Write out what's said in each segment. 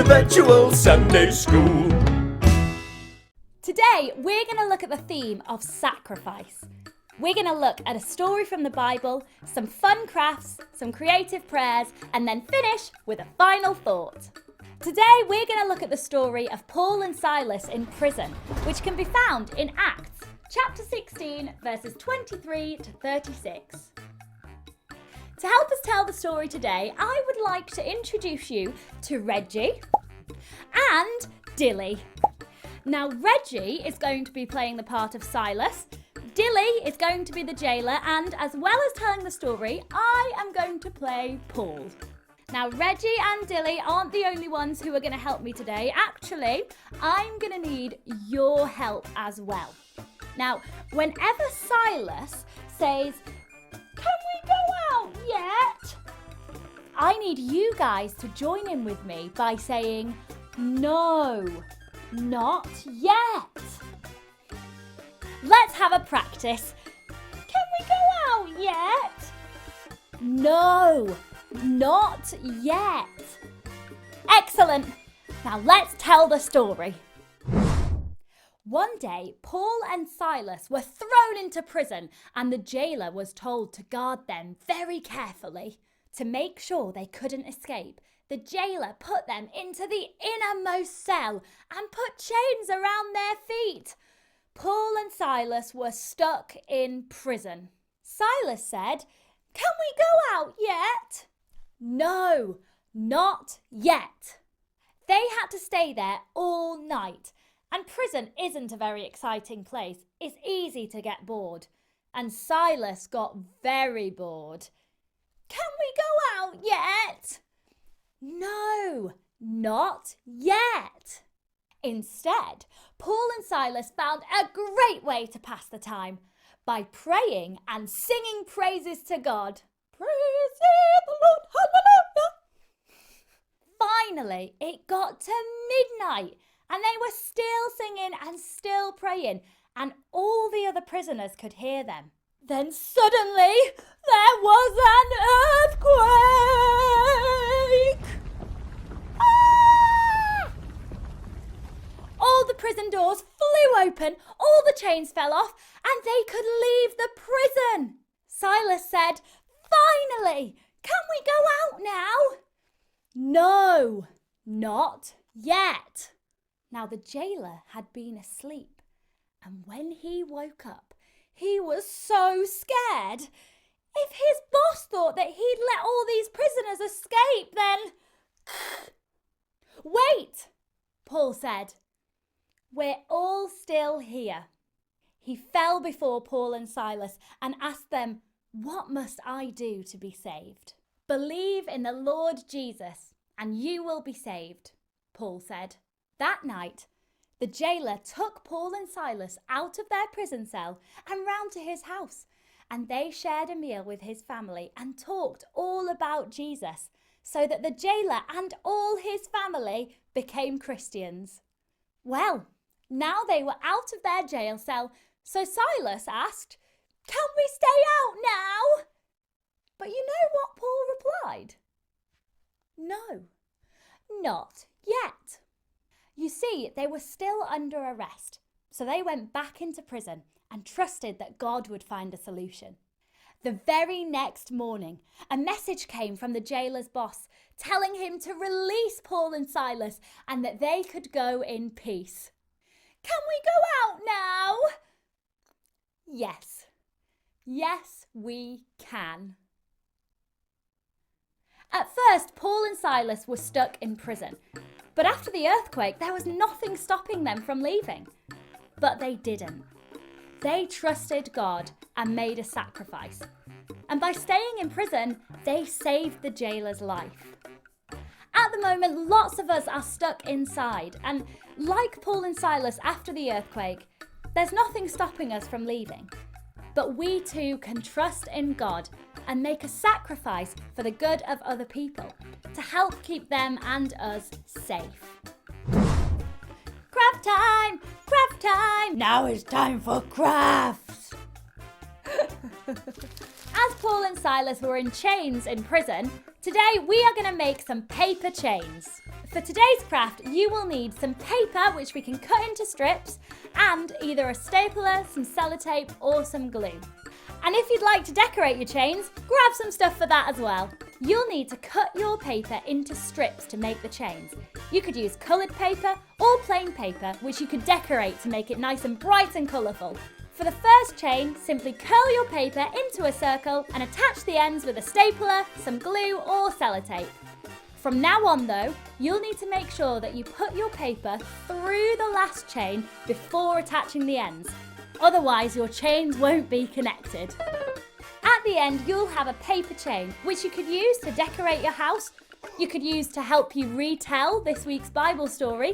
Virtual Sunday School. Today, we're going to look at the theme of sacrifice. We're going to look at a story from the Bible, some fun crafts, some creative prayers, and then finish with a final thought. Today, we're going to look at the story of Paul and Silas in prison, which can be found in Acts, chapter 16, verses 23 to 36. To help us tell the story today, I would like to introduce you to Reggie and Dilly. Now, Reggie is going to be playing the part of Silas, Dilly is going to be the jailer, and as well as telling the story, I am going to play Paul. Now, Reggie and Dilly aren't the only ones who are going to help me today. Actually, I'm going to need your help as well. Now, whenever Silas says, "Can we go out yet?" I need you guys to join in with me by saying, "No, not yet." Let's have a practice. Can we go out yet? No, not yet. Excellent. Now let's tell the story. One day, Paul and Silas were thrown into prison and the jailer was told to guard them very carefully. To make sure they couldn't escape, the jailer put them into the innermost cell and put chains around their feet. Paul and Silas were stuck in prison. Silas said, "Can we go out yet?" No, not yet. They had to stay there all night. And prison isn't a very exciting place. It's easy to get bored. And Silas got very bored. "Can we go out yet?" No, not yet. Instead, Paul and Silas found a great way to pass the time by praying and singing praises to God. Praise the Lord, hallelujah. Finally, it got to midnight and they were still singing and still praying, and all the other prisoners could hear them. Then suddenly, there was an earthquake! Ah! All the prison doors flew open, all the chains fell off, and they could leave the prison. Silas said, "Finally, can we go out now?" No, not yet. Now the jailer had been asleep, and when he woke up, he was so scared. If his boss thought that he'd let all these prisoners escape, then... "Wait," Paul said. "We're all still here." He fell before Paul and Silas and asked them, "What must I do to be saved?" "Believe in the Lord Jesus and you will be saved," Paul said. That night, the jailer took Paul and Silas out of their prison cell and round to his house, and they shared a meal with his family and talked all about Jesus, so that the jailer and all his family became Christians. Well, now they were out of their jail cell, so Silas asked, "Can we stay out now?" But you know what Paul replied? "No, not yet." You see, they were still under arrest, so they went back into prison and trusted that God would find a solution. The very next morning, a message came from the jailer's boss telling him to release Paul and Silas and that they could go in peace. "Can we go out now?" Yes. Yes, we can. At first, Paul and Silas were stuck in prison. But after the earthquake, there was nothing stopping them from leaving. But they didn't. They trusted God and made a sacrifice. And by staying in prison, they saved the jailer's life. At the moment, lots of us are stuck inside. And like Paul and Silas after the earthquake, there's nothing stopping us from leaving. But we too can trust in God and make a sacrifice for the good of other people to help keep them and us safe. Craft time! Craft time! Now it's time for crafts! As Paul and Silas were in chains in prison, today we are going to make some paper chains. For today's craft, you will need some paper, which we can cut into strips, and either a stapler, some sellotape, or some glue. And if you'd like to decorate your chains, grab some stuff for that as well. You'll need to cut your paper into strips to make the chains. You could use coloured paper or plain paper, which you could decorate to make it nice and bright and colourful. For the first chain, simply curl your paper into a circle and attach the ends with a stapler, some glue or sellotape. From now on though, you'll need to make sure that you put your paper through the last chain before attaching the ends. Otherwise, your chains won't be connected. At the end, you'll have a paper chain, which you could use to decorate your house. You could use to help you retell this week's Bible story.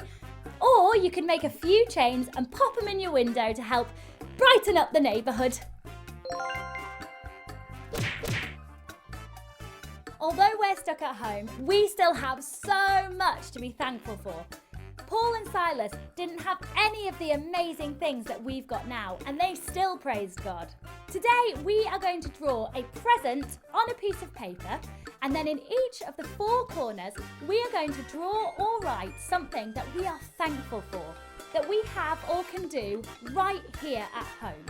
Or you could make a few chains and pop them in your window to help brighten up the neighbourhood. Although we're stuck at home, we still have so much to be thankful for. Paul and Silas didn't have any of the amazing things that we've got now, and they still praised God. Today, we are going to draw a present on a piece of paper, and then in each of the 4 corners, we are going to draw or write something that we are thankful for, that we have or can do right here at home.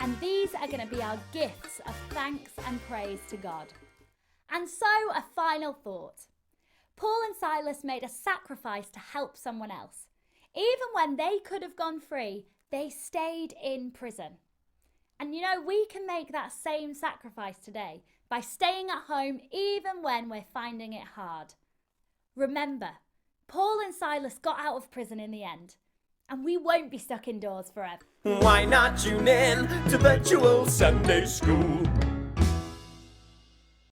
And these are going to be our gifts of thanks and praise to God. And so, a final thought. Paul and Silas made a sacrifice to help someone else. Even when they could have gone free, they stayed in prison. And you know, we can make that same sacrifice today by staying at home even when we're finding it hard. Remember, Paul and Silas got out of prison in the end, and we won't be stuck indoors forever. Why not tune in to Virtual Sunday School?